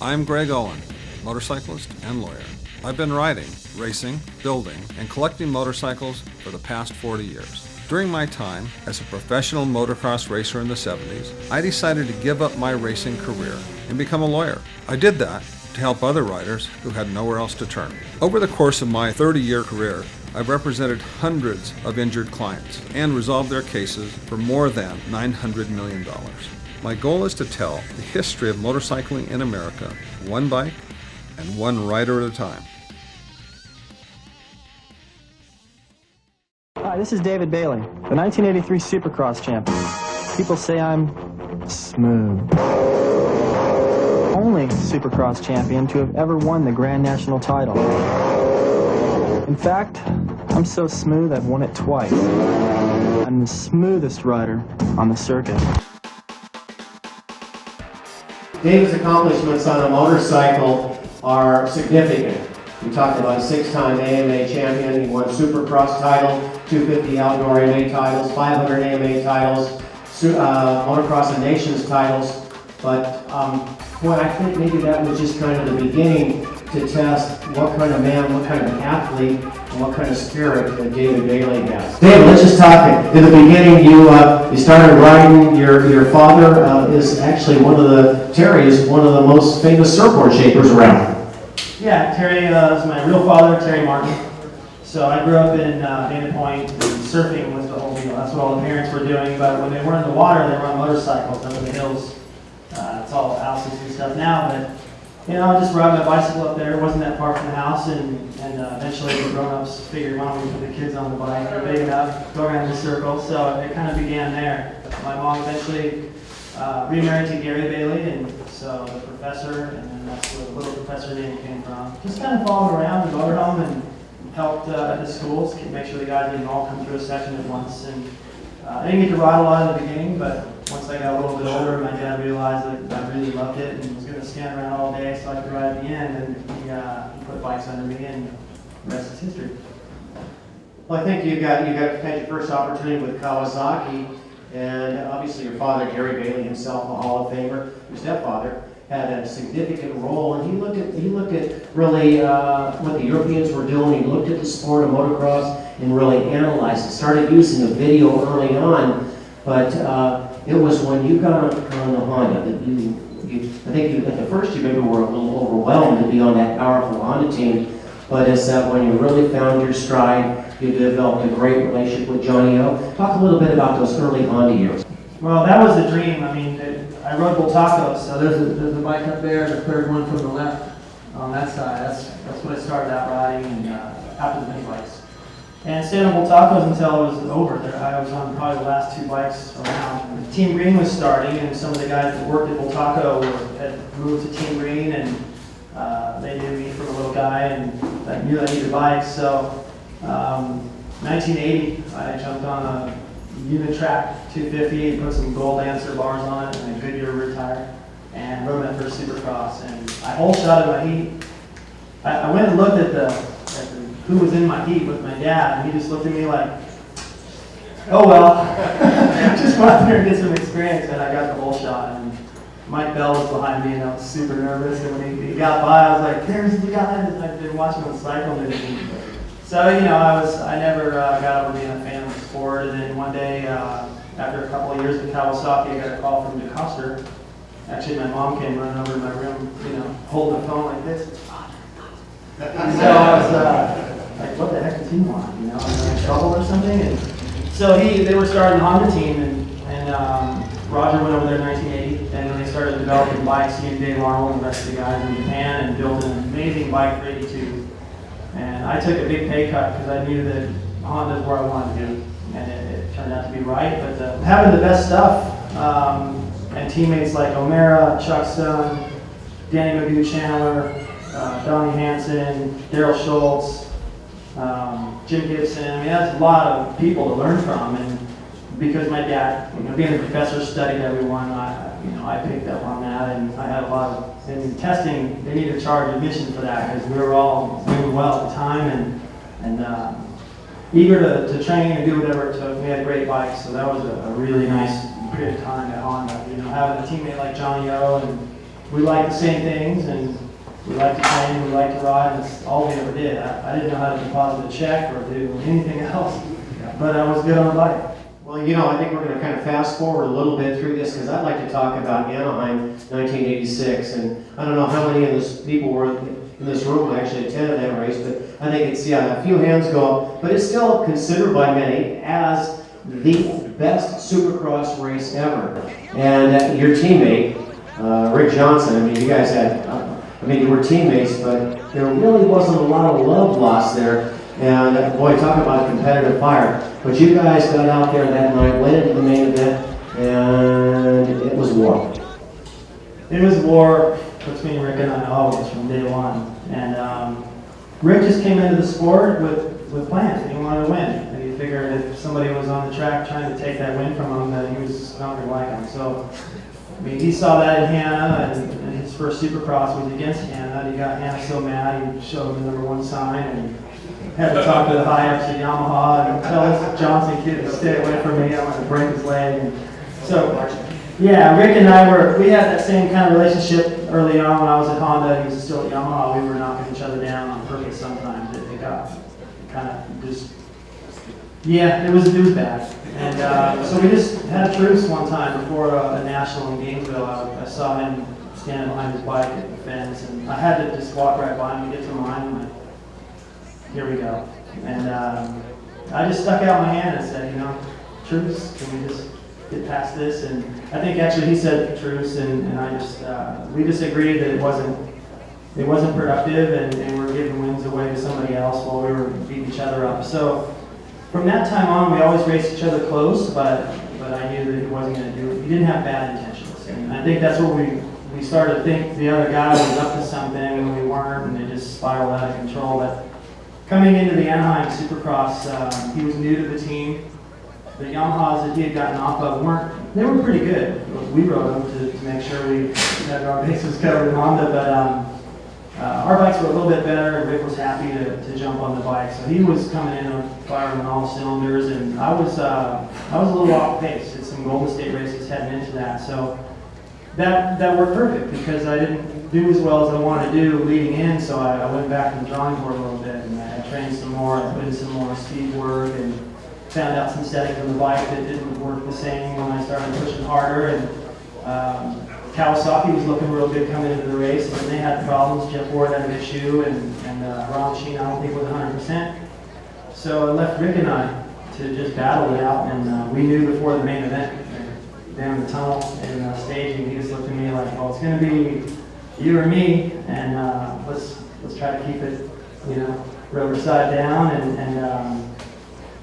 I'm Greg Owen, motorcyclist and lawyer. I've been riding, racing, building, and collecting motorcycles for the past 40 years. During my time as a professional motocross racer in the 70s, I decided to give up my racing career and become a lawyer. I did that to help other riders who had nowhere else to turn. Over the course of my 30-year career, I've represented hundreds of injured clients and resolved their cases for more than $900 million. My goal is to tell the history of motorcycling in America, one bike and one rider at a time. Hi, this is David Bailey, the 1983 Supercross champion. People say I'm smooth. Only Supercross champion to have ever won the Grand National title. In fact, I'm so smooth I've won it twice. I'm the smoothest rider on the circuit. Dave's accomplishments on a motorcycle are significant. We talked about a 6-time AMA champion. He won Supercross title, 250 outdoor AMA titles, 500 AMA titles, Motocross and Nations titles. But boy, I think maybe that was just kind of the beginning to test what kind of man, what kind of athlete, and what kind of spirit that David Bailey has. David, let's just talk. In the beginning, you started riding. Your father is actually Terry is one of the most famous surfboard shapers around. Yeah, Terry is my real father, Terry Martin. So I grew up in Dana Point, and surfing was the whole deal. That's what all the parents were doing. But when they were in the water, they were on motorcycles up in the hills. It's all houses and stuff now, but I just ride my bicycle up there. It wasn't that far from the house, and eventually the grown-ups figured, why don't we put the kids on the bike? They're big enough, go around the circle. So it kind of began there. My mom eventually remarried to Gary Bailey, and so the professor, and then that's where the little professor name came from. Just kind of followed around the motorhome and helped at the schools, make sure the guys didn't all come through a section at once. And I didn't get to ride a lot in the beginning, but once I got a little bit older, my dad realized that I really loved it and was going to stand around all day so I could ride at the end, and he put bikes under me, and the rest is history. Well, I think you had your first opportunity with Kawasaki, and obviously your father, Gary Bailey himself, a Hall of Famer, your stepfather, had a significant role, and he looked at really what the Europeans were doing. He looked at the sport of motocross and really analyzed it. Started using the video early on, but it was when you got on the Honda that I think at the first you maybe were a little overwhelmed to be on that powerful Honda team, but it's when you really found your stride, you developed a great relationship with Johnny O. Talk a little bit about those early Honda years. Well, that was the dream. I mean, I rode Bultacos, so there's a bike up there, the third one from the left on that side. That's what I started out riding, and after the mini bikes. And stayed on Bultacos until it was over. I was on probably the last 2 bikes around. Team Green was starting, and some of the guys that worked at Bultaco had moved to Team Green, and they knew me from a little guy, and I knew I needed bikes. So 1980, I jumped on a Unitrack 250 and put some gold Dancer bars on it and a Goodyear rear tire, and rode my first Supercross. And I whole shot at my heat. I went and looked at who was in my heat with my dad, and he just looked at me like, oh well, just went out there and get some experience, and I got the whole shot. And Mike Bell was behind me, and I was super nervous, and when he got by, I was like, there's the guy that I've been watching on cycle. So, I never got over being a fan of the sport, and then one day, after a couple of years at Kawasaki, I got a call from DeCoster. Actually, my mom came running over to my room, holding the phone like this. So I was like, what the heck does he want? Am I in trouble or something? And so they were starting the Honda team, and Roger went over there in 1980, and then they started developing bikes. He and Dave Arnold and the rest of the guys in Japan, and built an amazing bike for 82. And I took a big pay cut because I knew that Honda is where I wanted to be, and it turned out to be right. But having the best stuff, and teammates like O'Mara, Chuck Stone, Danny Magoo Chandler, Donnie Hansen, Daryl Schultz, Jim Gibson. I mean, that's a lot of people to learn from. And because my dad, being a professor, studied everyone, I picked up on that, and I had a lot of, in testing, they needed to charge admission for that because we were all doing well at the time, and eager to train and do whatever it took. We had great bikes, so that was a really nice period of time at Honda. Having a teammate like Johnny O and we like the same things, and we like to train, we like to ride, and that's all we ever did. I didn't know how to deposit a check or do anything else, but I was good on the bike. Well, you know, I think we're going to kind of fast forward a little bit through this because I'd like to talk about Anaheim 1986. And I don't know how many of those people were in this room who actually attended that race, but I think it's, yeah, a few hands go up. But it's still considered by many as the best Supercross race ever. And your teammate, Rick Johnson, I mean, you guys had, you were teammates, but there really wasn't a lot of love lost there. And boy, talk about competitive fire. But you guys got out there that night, went into the main event, and it was war. It was war between Rick and I always from day one. And Rick just came into the sport with plans. He wanted to win. And he figured if somebody was on the track trying to take that win from him, that he was not going to like him. So, I mean, he saw that in Hannah, and his first Supercross was against Hannah. And he got Hannah so mad, he showed him the #1 sign, and had to talk to the high-ups at Yamaha and tell this Johnson kid to stay away from me. I'm going to break his leg. And so, yeah, Rick and I we had that same kind of relationship early on when I was at Honda. He was still at Yamaha. We were knocking each other down on purpose sometimes. It got kind of just, yeah, it was bad. And so we just had a truce one time before a national in Gainesville. I saw him standing behind his bike at the fence, and I had to just walk right by him and get to mine. And here we go. And I just stuck out my hand and said, you know, truce, can we just get past this? And I think actually he said truce, and I just, we just agreed that it wasn't productive, and we're giving wins away to somebody else while we were beating each other up. So from that time on, we always raced each other close, but I knew that he wasn't going to do it. He didn't have bad intentions. And I think that's what we started to think the other guy was up to something, and we weren't, and it just spiraled out of control. But coming into the Anaheim Supercross, he was new to the team. The Yamahas that he had gotten off of were pretty good. We rode them to make sure we had our bases covered in Honda, but our bikes were a little bit better, and Rick was happy to jump on the bike. So he was coming in on firing on all cylinders, and I was a little off pace. Did some Golden State races heading into that, so that worked perfect because I didn't do as well as I wanted to do leading in. So I went back to the drawing board a little bit, and I trained some more. I put in some more speed work, and found out some settings on the bike that didn't work the same when I started pushing harder. And Kawasaki was looking real good coming into the race, and they had problems. Jeff Ward had an issue, and Ron Sheen I don't think was 100%. So I left Rick and I to just battle it out, and we knew before the main event, down the tunnel and staging, he just looked at me like, well, it's going to be you or me, and let's try to keep it, you know, rubber side down. And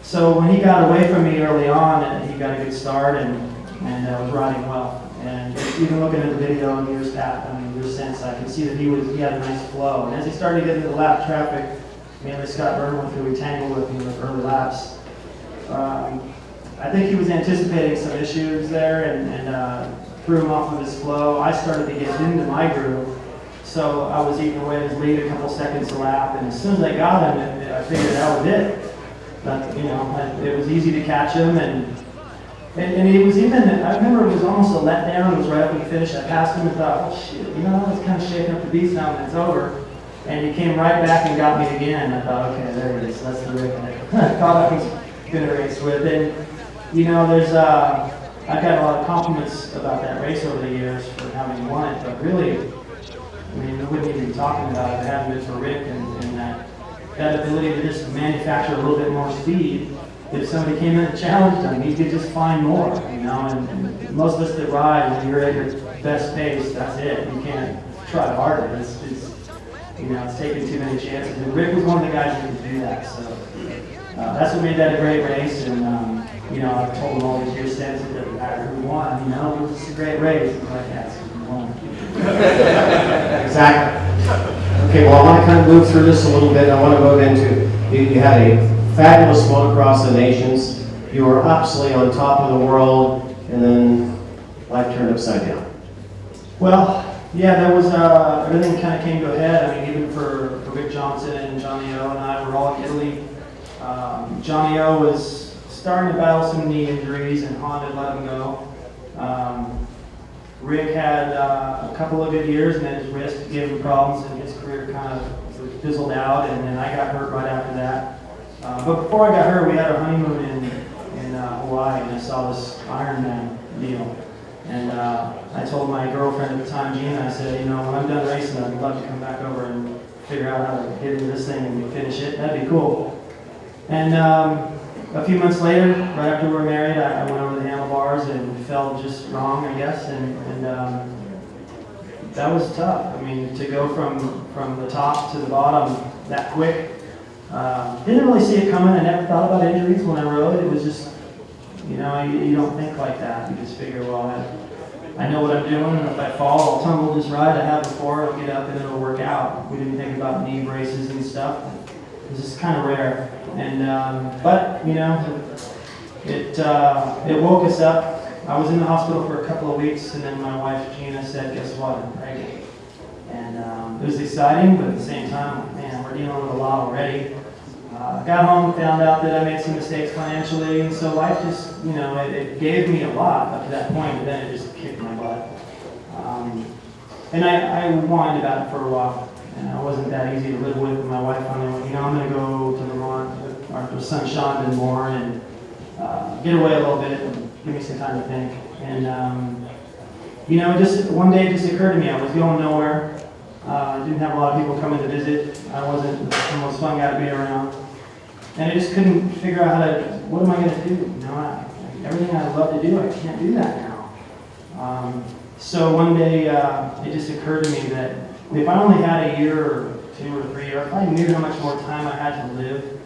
so when he got away from me early on, he got a good start and was riding well. And even looking at the video in years past, since, I can see that he had a nice flow. And as he started to get into the lap traffic, mainly Scott Burnham, who we tangled with in the early laps, I think he was anticipating some issues there and threw him off of his flow. I started to get into my groove, so I was eating away at his lead a couple seconds a lap. And as soon as I got him, I figured that was it. But you know, it was easy to catch him, and he was even. I remember it was almost a letdown. It was right up in the finish. I passed him and thought, oh shit, you know, it's kind of shaking up the beast now, and it's over. And he came right back and got me again. I thought, okay, there it is. That's the Rick I thought I was going to race with. And you know, I've got a lot of compliments about that race over the years for having won it, but really, I mean, we wouldn't even be talking about it if it hadn't been for Rick and that ability to just manufacture a little bit more speed. If somebody came in and challenged him, he could just find more, you know. And most of us that ride, when you're at your best pace, that's it. You can't try harder. It's you know, it's taking too many chances. And Rick was one of the guys who could do that. So that's what made that a great race. And you know, I've told him all these years since it doesn't matter who won. You know, it was just a great race. He's like, yeah, it's who won. Exactly. Okay, well, I want to kind of move through this a little bit. I want to go into, you had a fabulous motocross of the nations. You were absolutely on top of the world, and then life turned upside down. Well, yeah, there was, everything kind of came to a head. I mean, even for Rick Johnson and Johnny O and I were all in Italy. Johnny O was starting to battle some knee injuries, and Honda let him go. Rick had a couple of good years, and then his wrist gave him problems, and his career kind of fizzled out, and then I got hurt right after that. But before I got hurt, we had a honeymoon in Hawaii, and I saw this Ironman deal. And I told my girlfriend at the time, Gina, I said, you know, when I'm done racing, I'd love to come back over and figure out how to get into this thing and finish it. That'd be cool. And a few months later, right after we were married, I went over the handlebars and fell just wrong, I guess, and that was tough. I mean, to go from the top to the bottom that quick, didn't really see it coming. I never thought about injuries when I rode. It was just, you know, you don't think like that. You just figure, well, I know what I'm doing, and if I fall, I'll tumble just right. I have before, I'll get up and it'll work out. We didn't think about knee braces and stuff. It was just kind of rare. And, but, you know, it woke us up. I was in the hospital for a couple of weeks, and then my wife, Gina, said, guess what, I'm pregnant. And it was exciting, but at the same time, man, we're dealing with a lot already. Got home, found out that I made some mistakes financially, and so life just, you know, it gave me a lot up to that point, but then it just kicked my butt. And I whined about it for a while, and I wasn't that easy to live with. My wife finally went, you know, I'm going to go to Vermont with our son Sean and more and get away a little bit and give me some time to think. And, you know, just one day it just occurred to me, I was going nowhere. Didn't have a lot of people coming to visit. I wasn't the most fun guy to be around. And I just couldn't figure out how to, what am I going to do? You know, everything I love to do, I can't do that now. So one day it just occurred to me that if I only had a year or 2 or 3, or if I knew how much more time I had to live,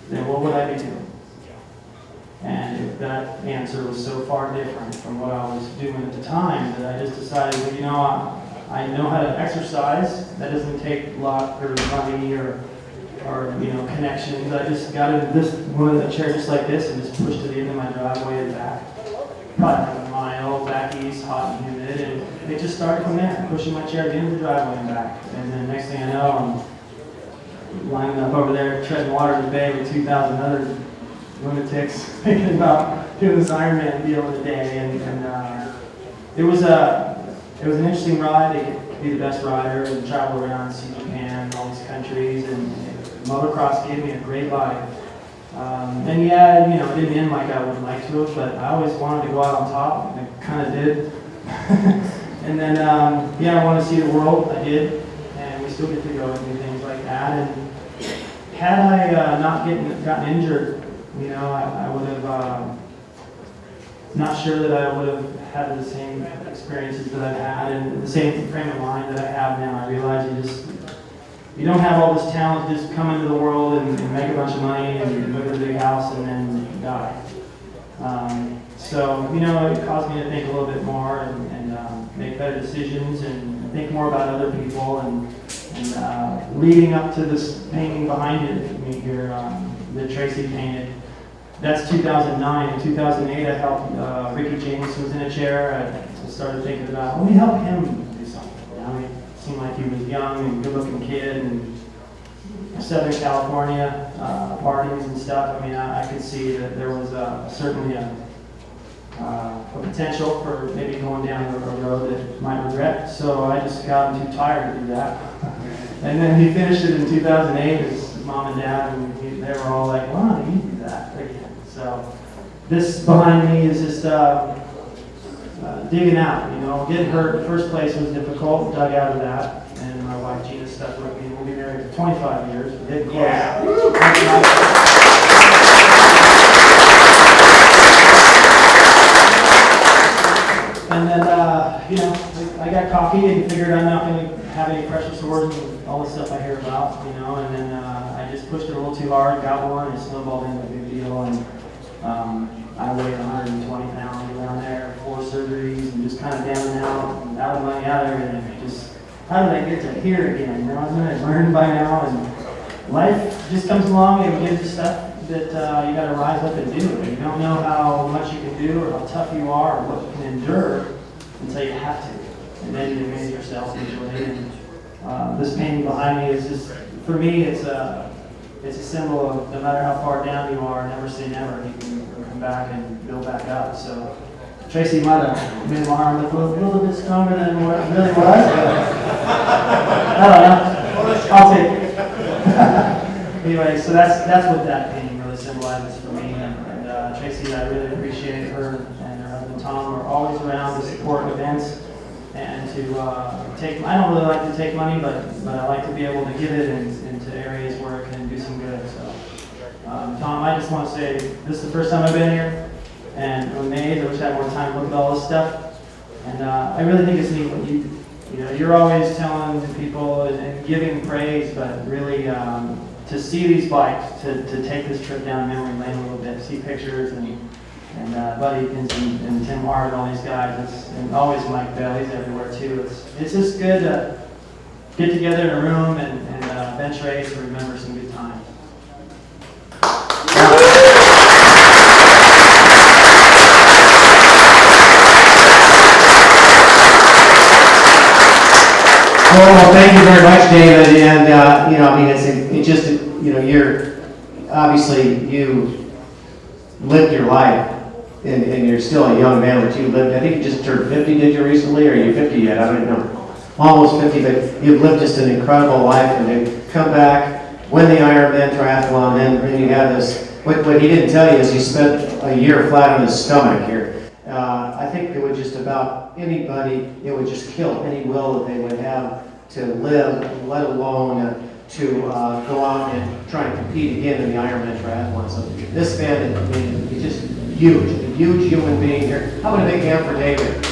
then what would I be doing? And if that answer was so far different from what I was doing at the time, that I just decided, well, you know, I know how to exercise. That doesn't take luck or money or you know, connections. I just got in a chair just like this and just pushed to the end of my driveway and back. Probably like a mile back east, hot and humid, and it just started from there, pushing my chair to the end of the driveway and back. And then next thing I know, I'm lining up over there, treading water in the bay with 2,000 other lunatics thinking about doing this Ironman deal in a day. And it was an interesting ride. I get to be the best rider and travel around, see Japan, all these countries, and motocross gave me a great life. And yeah, you know, it didn't end like I would like to have, but I always wanted to go out on top, and I kind of did. And then, yeah, I wanted to see the world. I did, and we still get to go and do things like that. And had I not gotten injured, you know, I would have, not sure that I would have had the same experiences that I've had and the same frame of mind that I have now. I realize you don't have all this talent to just come into the world and make a bunch of money and move to a big house and then die. So, you know, it caused me to think a little bit more and make better decisions and think more about other people and leading up to this painting behind me here that Tracy painted. That's 2009. In 2008, I helped Ricky James, who was in a chair. I started thinking about, let me help him do something. You know, he seemed like he was young and good-looking kid, and Southern California parties and stuff. I mean, I could see that there was certainly a potential for maybe going down a road that he might regret. So I just got him too tired to do that. And then he finished it in 2008. His mom and dad, and they were all like, "Why do you do that again?" So this behind me is just digging out. You know, getting hurt in the first place was difficult. Dug out of that, and my wife Gina stuck with me. We'll be married for 25 years. We're getting close. Yeah. And then, you know, I got cocky and figured I'm not going to have any pressure sores and all the stuff I hear about, you know, and then I just pushed it a little too hard, got one, and snowballed into a big deal, and I weighed 120 pounds around there, 4 surgeries, and just kind of down and out of money, out of everything. Just, how did I get to here again? You know, I learned by now, and life just comes along and gives you stuff that you got to rise up and do. You don't know how much you can do or how tough you are or what you can endure until you have to. And then you amaze yourself usually. And this painting behind me is just, for me, it's a symbol of no matter how far down you are, never say never. You can come back and build back up. So Tracy might have made my arm look a little bit stronger than what it really was. I don't know. I'll take it. Anyway, so that's what that painting really symbolizes for me. And Tracy, I really appreciate her and her husband Tom are always around to support events and to take. I don't really like to take money, but I like to be able to give it into areas where it can do some good. So, Tom, I just want to say this is the first time I've been here, and I'm amazed. I wish I had more time to look at all this stuff. And I really think it's neat what you're always telling people and giving praise, but really to see these bikes, to take this trip down memory lane a little bit, see pictures and Buddy and Tim Hart and all these guys, and always Mike Bell, he's everywhere too. It's just good to get together in a room and bench race and remember some good times. Well, thank you very much, David. And I mean, it just you're obviously you lived your life, and you're still a young man, but you lived. I think you just turned 50, did you recently, or are you 50 yet? I don't know. Almost 50, but you've lived just an incredible life, and to come back, win the Ironman triathlon, and you have this. What he didn't tell you is he spent a year flat on his stomach here. I think it would just about anybody, it would just kill any will that they would have to live, let alone to go out and try and compete again in the Ironman triathlon. So this man, I mean, he's just huge, a huge human being here. How about a big hand for David?